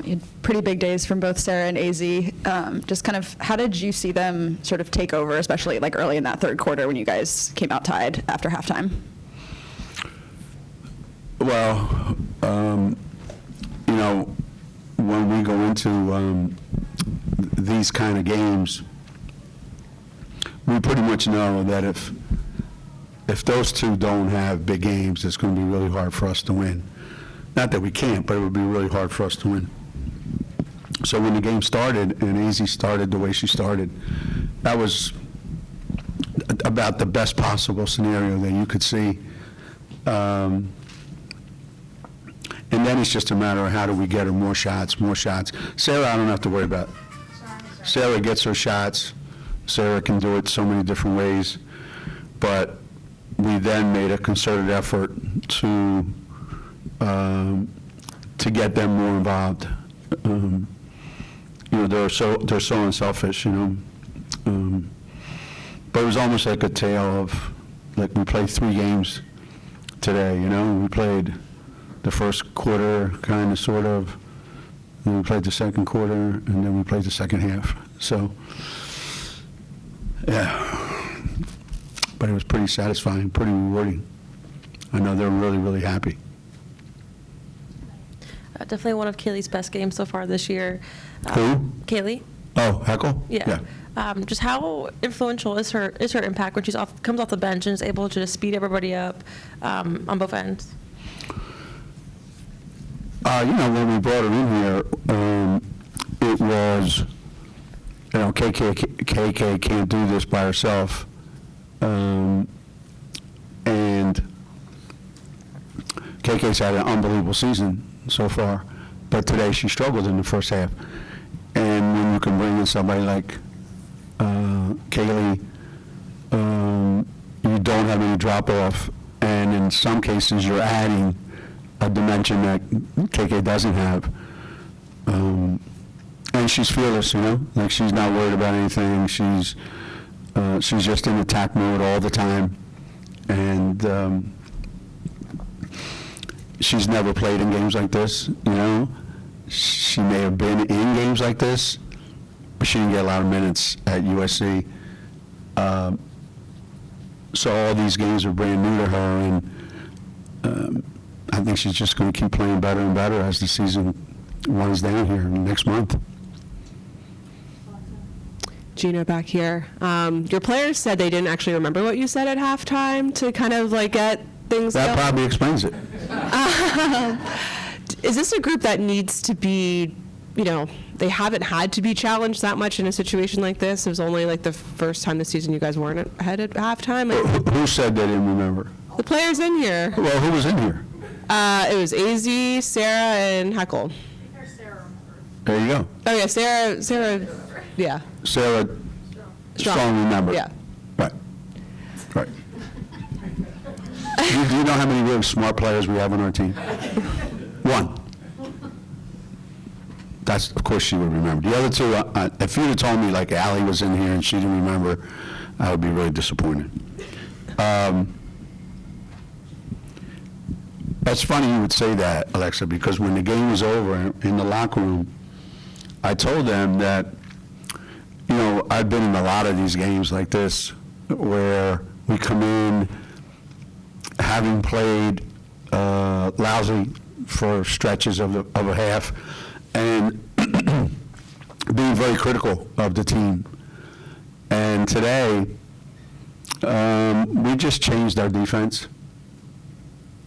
You had pretty big days from both Sarah and AZ. Just kind of, how did you see them sort of take over, especially like early in that third quarter when you guys came out tied after halftime? Well, you know, when we go into these kind of games, we pretty much know that if those two don't have big games, it's going to be really hard for us to win. Not that we can't, but it would be really hard for us to win. So when the game started and AZ started the way she started, that was about the best possible scenario that you could see. And then it's just a matter of how do we get her more shots, more shots. Sarah, I don't have to worry about. Sarah gets her shots. Sarah can do it so many different ways. But we then made a concerted effort to get them more involved. You know, they're so unselfish, you know. But it was almost like a tale of, like, we played 3 games today, you know. We played the first quarter, kind of, sort of, and we played the second quarter, and then we played the second half. So, yeah. But it was pretty satisfying, pretty rewarding. I know they're really, really happy. Definitely one of Kaylee's best games so far this year. Who? Kaylee. Oh, Heckle? Yeah. Just how influential is her impact when comes off the bench and is able to just speed everybody up on both ends? You know, when we brought her in here, it was, you know, KK can't do this by herself. And KK's had an unbelievable season so far, but today she struggled in the first half. And when you can bring in somebody like Kaylee, you don't have any drop-off, and in some cases you're adding a dimension that KK doesn't have. And she's fearless, you know, like she's not worried about anything. She's just in attack mode all the time, and she's never played in games like this, you know. She may have been in games like this, but she didn't get a lot of minutes at USC. So all these games are brand new to her, and I think she's just going to keep playing better and better as the season winds down here next month. Geno back here. Your players said they didn't actually remember what you said at halftime to kind of like get things That going. probably explains it. Is this a group that needs to be, you know, they haven't had to be challenged that much in a situation like this? It was only like the first time this season you guys weren't ahead at halftime. Who said they didn't remember? The players in here. Well, who was in here? It was AZ, Sarah, and Heckle. There you go. Oh yeah, Sarah, yeah. Sarah Strong remembered. Yeah. Right. Right. Do you know how many really smart players we have on our team? 1. That's, of course, she would remember. The other 2, if you'd have told me like Allie was in here and she didn't remember, I would be really disappointed. That's funny you would say that, Alexa, because when the game was over in the locker room, I told them that, you know, I've been in a lot of these games like this where we come in having played lousy for stretches of a half and being very critical of the team. And today, we just changed our defense.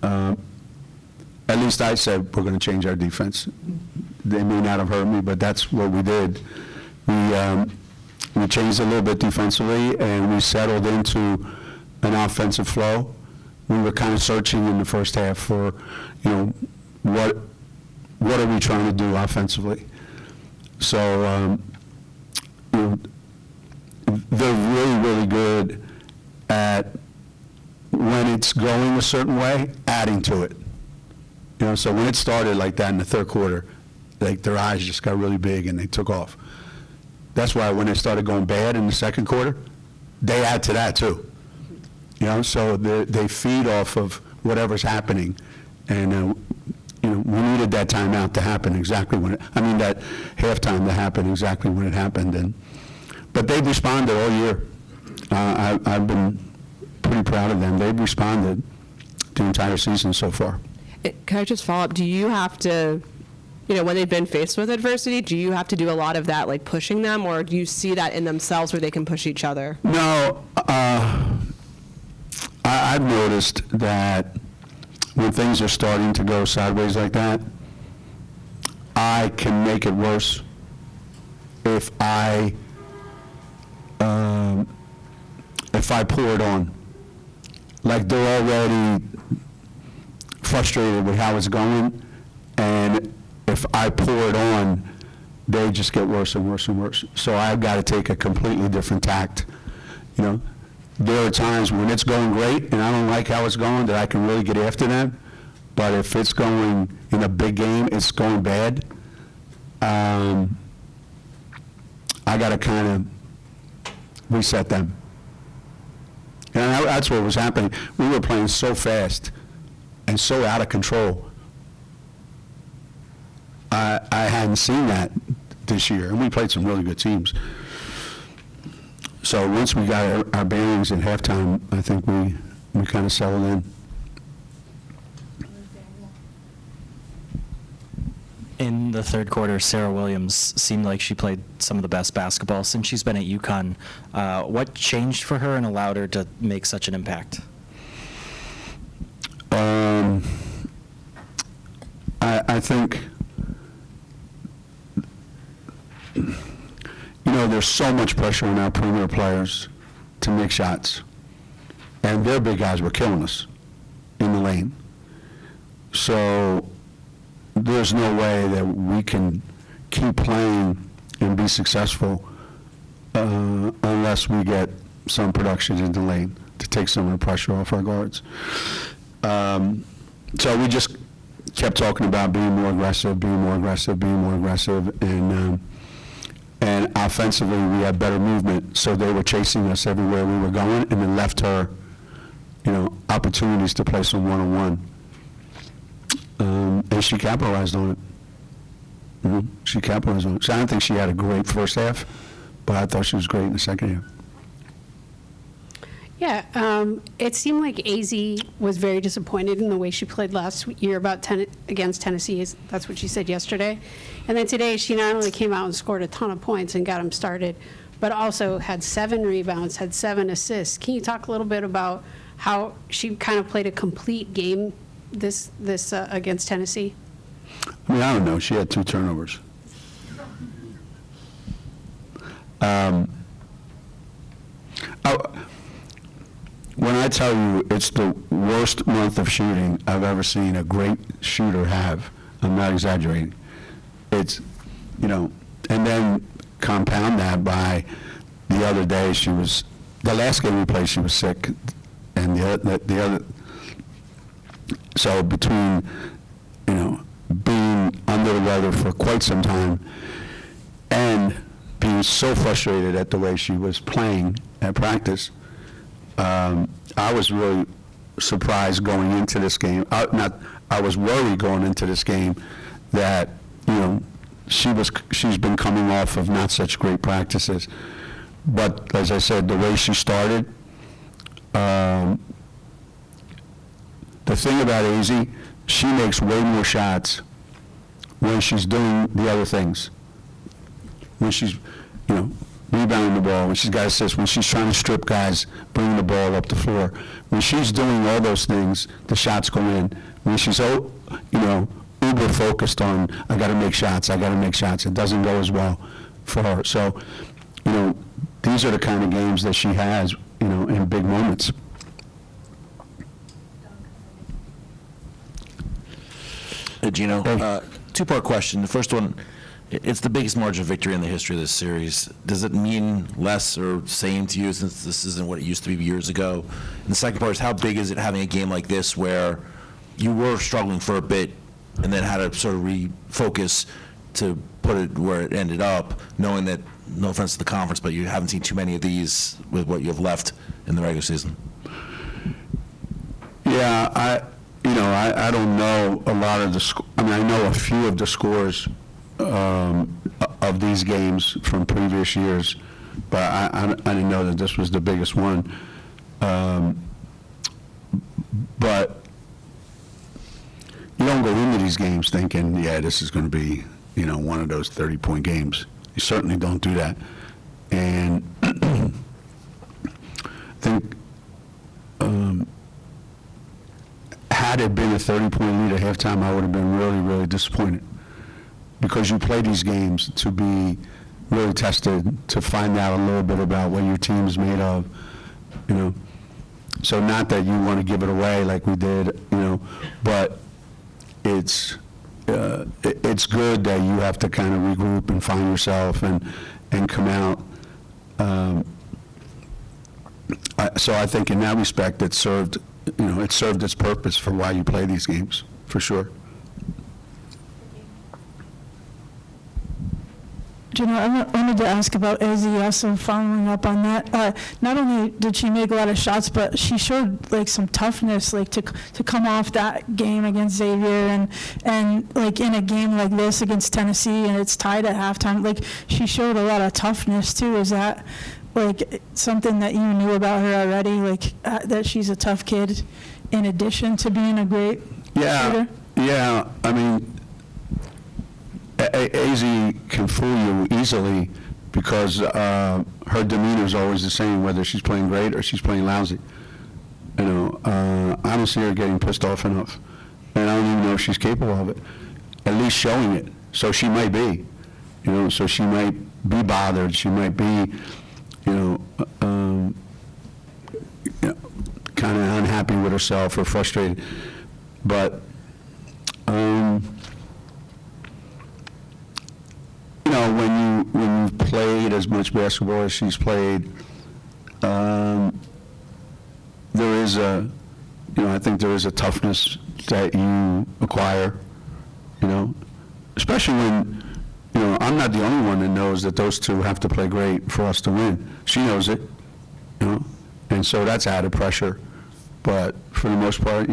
At least I said we're going to change our defense. They may not have heard me, but that's what we did. We changed a little bit defensively, and we settled into an offensive flow. We were kind of searching in the first half for, you know, what are we trying to do offensively? So, you know, they're really, really good at, when it's going a certain way, adding to it. You know, so when it started like that in the third quarter, like their eyes just got really big and they took off. That's why when they started going bad in the second quarter, they add to that too. You know, so they feed off of whatever's happening, and we needed that timeout to happen exactly when that halftime to happen exactly when it happened. But they've responded all year. I've been pretty proud of them. They've responded the entire season so far. Can I just follow up? Do you have to, when they've been faced with adversity, do you have to do a lot of that, like pushing them, or do you see that in themselves where they can push each other? No, I've noticed that when things are starting to go sideways like that, I can make it worse if I pour it on. Like, they're already frustrated with how it's going, and if I pour it on, they just get worse and worse and worse. So I've got to take a completely different tact. There are times when it's going great and I don't like how it's going that I can really get after them. But if it's going in a big game, it's going bad, I got to kind of reset them. And that's what was happening. We were playing so fast and so out of control. I hadn't seen that this year, and we played some really good teams. So once we got our bearings at halftime, I think we kind of settled in. In the third quarter, Sarah Williams seemed like she played some of the best basketball since she's been at UConn. What changed for her and allowed her to make such an impact? I think, there's so much pressure on our perimeter players to make shots. And their big guys were killing us in the lane. So there's no way that we can keep playing and be successful unless we get some production in the lane to take some of the pressure off our guards. So we just kept talking about being more aggressive, and offensively we had better movement, so they were chasing us everywhere we were going, and it left her, opportunities to play some one-on-one. And she capitalized on it. She capitalized on it. So I don't think she had a great first half, but I thought she was great in the second half. Yeah, it seemed like AZ was very disappointed in the way she played last year against Tennessee. That's what she said yesterday. And then today, she not only came out and scored a ton of points and got them started, but also had 7 rebounds, had 7 assists. Can you talk a little bit about how she kind of played a complete game this against Tennessee? I don't know. She had 2 turnovers. When I tell you it's the worst month of shooting I've ever seen a great shooter have, I'm not exaggerating. It's, and then compound that by the other day the last game we played she was sick, and the other, so between, being under the weather for quite some time and being so frustrated at the way she was playing at practice, I was really surprised going into this game. I was worried going into this game that, she's been coming off of not such great practices. But as I said, the way she started, the thing about AZ, she makes way more shots when she's doing the other things. When she's, rebounding the ball, when she's got assists, when she's trying to strip guys, bringing the ball up the floor. When she's doing all those things, the shots go in. When she's, uber focused on, I got to make shots, it doesn't go as well for her. So, these are the kind of games that she has, in big moments. Geno, 2-part question. The first one, it's the biggest margin of victory in the history of this series. Does it mean less or same to you since this isn't what it used to be years ago? And the second part is, how big is it having a game like this where you were struggling for a bit and then had to sort of refocus to put it where it ended up, knowing that, no offense to the conference, but you haven't seen too many of these with what you have left in the regular season? Yeah, I don't know a lot of the, I know a few of the scores of these games from previous years, but I didn't know that this was the biggest one. But you don't go into these games thinking, yeah, this is going to be, one of those 30-point games. You certainly don't do that. And I think had it been a 30-point lead at halftime, I would have been really, really disappointed, because you play these games to be really tested, to find out a little bit about what your team is made of, So not that you want to give it away like we did, but it's good that you have to kind of regroup and find yourself and come out. So I think in that respect, it served its purpose for why you play these games, for sure. Geno, I wanted to ask about Izzy, also following up on that. Not only did she make a lot of shots, but she showed some toughness, to come off that game against Xavier and in a game like this against Tennessee, and it's tied at halftime. She showed a lot of toughness too. Is that something that you knew about her already? That she's a tough kid, in addition to being a great shooter? Yeah. I mean, AZ can fool you easily because her demeanor is always the same, whether she's playing great or she's playing lousy. I don't see her getting pissed off enough, and I don't even know if she's capable of it. At least showing it. So she might be, So she might be bothered. She might be, kind of unhappy with herself or frustrated, but. When you've played as much basketball as she's played, there is I think there is a toughness that you acquire, especially when, I'm not the only one that knows that those two have to play great for us to win. She knows it, and so that's added pressure. But for the most part,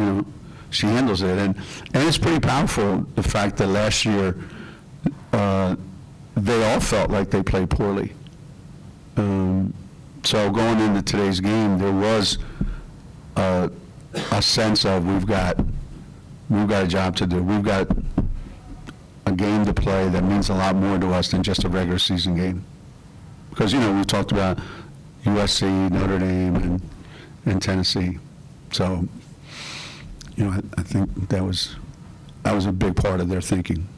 she handles it, and it's pretty powerful, the fact that last year, they all felt like they played poorly. So going into today's game, there was a sense of we've got a job to do. We've got a game to play that means a lot more to us than just a regular season game. Because we talked about USC, Notre Dame, and Tennessee. So I think that was a big part of their thinking.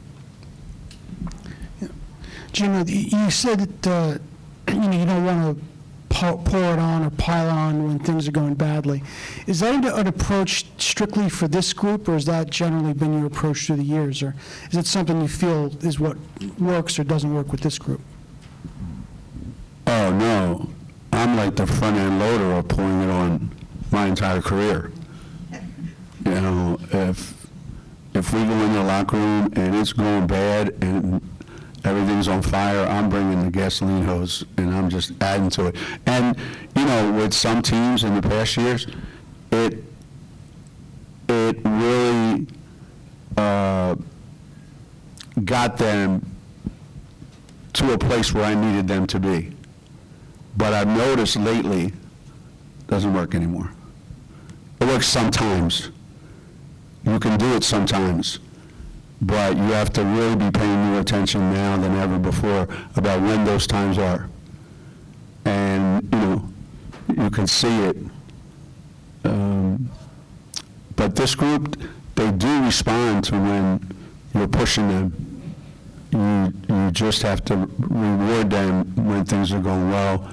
Geno, you said that you don't want to pour it on or pile on when things are going badly. Is that an approach strictly for this group, or has that generally been your approach through the years, or is it something you feel is what works or doesn't work with this group? Oh no, I'm like the front end loader of pouring it on my entire career. If we go in the locker room and it's going bad and everything's on fire, I'm bringing the gasoline hose and I'm just adding to it. And, with some teams in the past years, it really got them to a place where I needed them to be. But I've noticed lately, it doesn't work anymore. It works sometimes. You can do it sometimes. But you have to really be paying more attention now than ever before about when those times are. And, you can see it. But this group, they do respond to when you're pushing them. You just have to reward them when things are going well.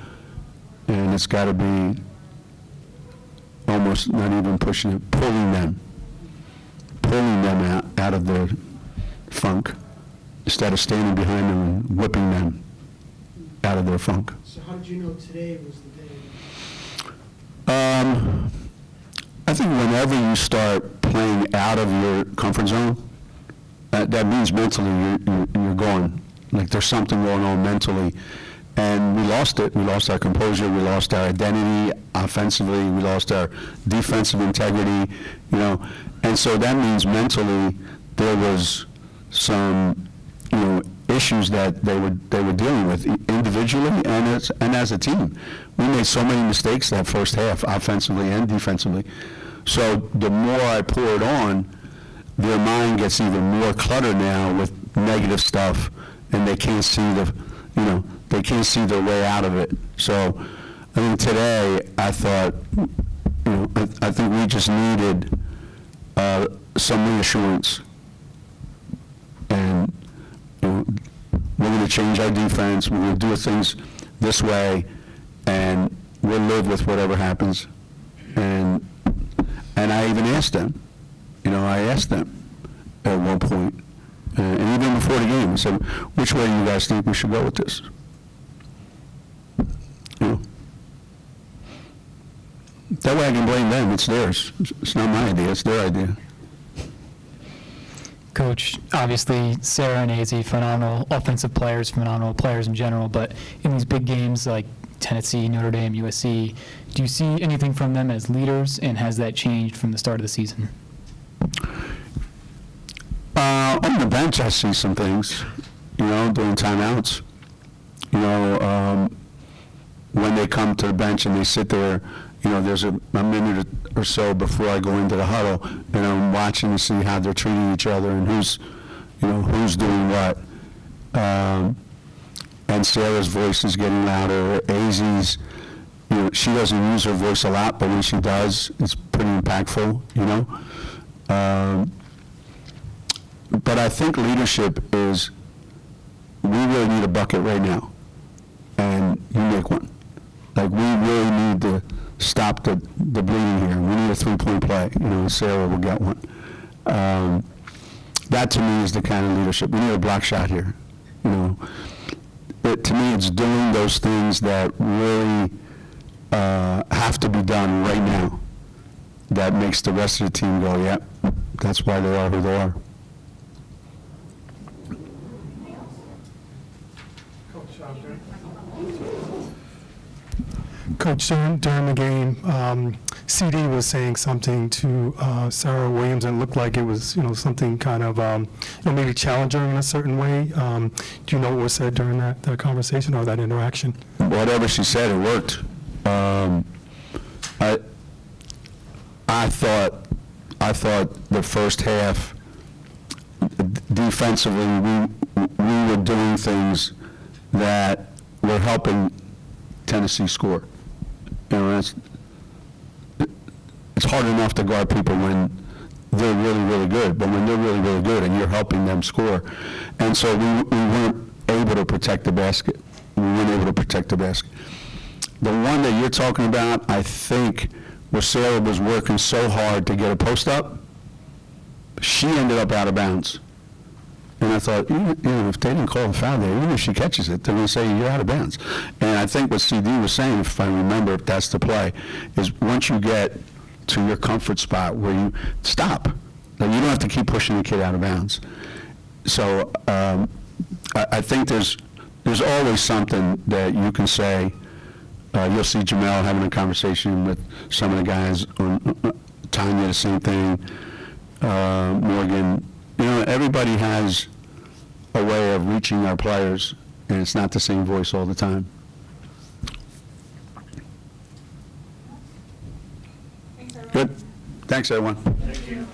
And it's got to be almost not even pushing it, pulling them out of their funk, instead of standing behind them and whipping them out of their funk. So how did you know today was the day? I think whenever you start playing out of your comfort zone, that means mentally you're going. Like there's something going on mentally, and we lost it. We lost our composure. We lost our identity offensively. We lost our defensive integrity, you know. And so that means mentally there was some, you know, issues that they were dealing with individually and as a team. We made so many mistakes that first half, offensively and defensively. So the more I pour it on, their mind gets even more cluttered now with negative stuff, and they can't see they can't see their way out of it. So I think today I thought, you know, I think we just needed some reassurance. And you know, we're going to change our defense. We're going to do things this way, and we'll live with whatever happens. And I even asked them. You know, I asked them at one point, and even before the game, I said, "Which way do you guys think we should go with this?" You know, that way I can blame them. It's theirs. It's not my idea. It's their idea. Coach, obviously Sarah and AZ, phenomenal offensive players, phenomenal players in general, but in these big games like Tennessee, Notre Dame, USC, do you see anything from them as leaders, and has that changed from the start of the season? On the bench, I see some things, you know, during timeouts. You know, when they come to the bench and they sit there, you know, there's a minute or so before I go into the huddle, and I'm watching to see how they're treating each other and who's doing what. And Sarah's voice is getting louder. AZ's, you know, she doesn't use her voice a lot, but when she does, it's pretty impactful, you know. But I think leadership is, we really need a bucket right now, and you make one. Like, we really need to stop the bleeding here. We need a three-point play. You know, Sarah will get one. That to me is the kind of leadership. We need a block shot here. You know, to me, it's doing those things that really have to be done right now. That makes the rest of the team go, yeah, that's why they are who they are. Coach, during the game, CD was saying something to Sarah Williams, and it looked like it was, you know, something kind of, you know, maybe challenging in a certain way. Do you know what was said during that conversation or that interaction? Whatever she said, it worked. I thought the first half, defensively, we were doing things that were helping Tennessee score. You know, it's hard enough to guard people when they're really, really good, but when they're really, really good and you're helping them score. And so we weren't able to protect the basket. We weren't able to protect the basket. The one that you're talking about, I think, where Sarah was working so hard to get a post up, she ended up out of bounds. And I thought, you know, if they didn't call a foul there, even if she catches it, they're going to say you're out of bounds. And I think what CD was saying, if I remember, if that's the play, is once you get to your comfort spot where you stop, then you don't have to keep pushing the kid out of bounds. So I think there's always something that you can say. You'll see Jamel having a conversation with some of the guys, or Tanya, the same thing, Morgan. You know, everybody has a way of reaching our players, and it's not the same voice all the time. Good. Thanks, everyone. Thank you.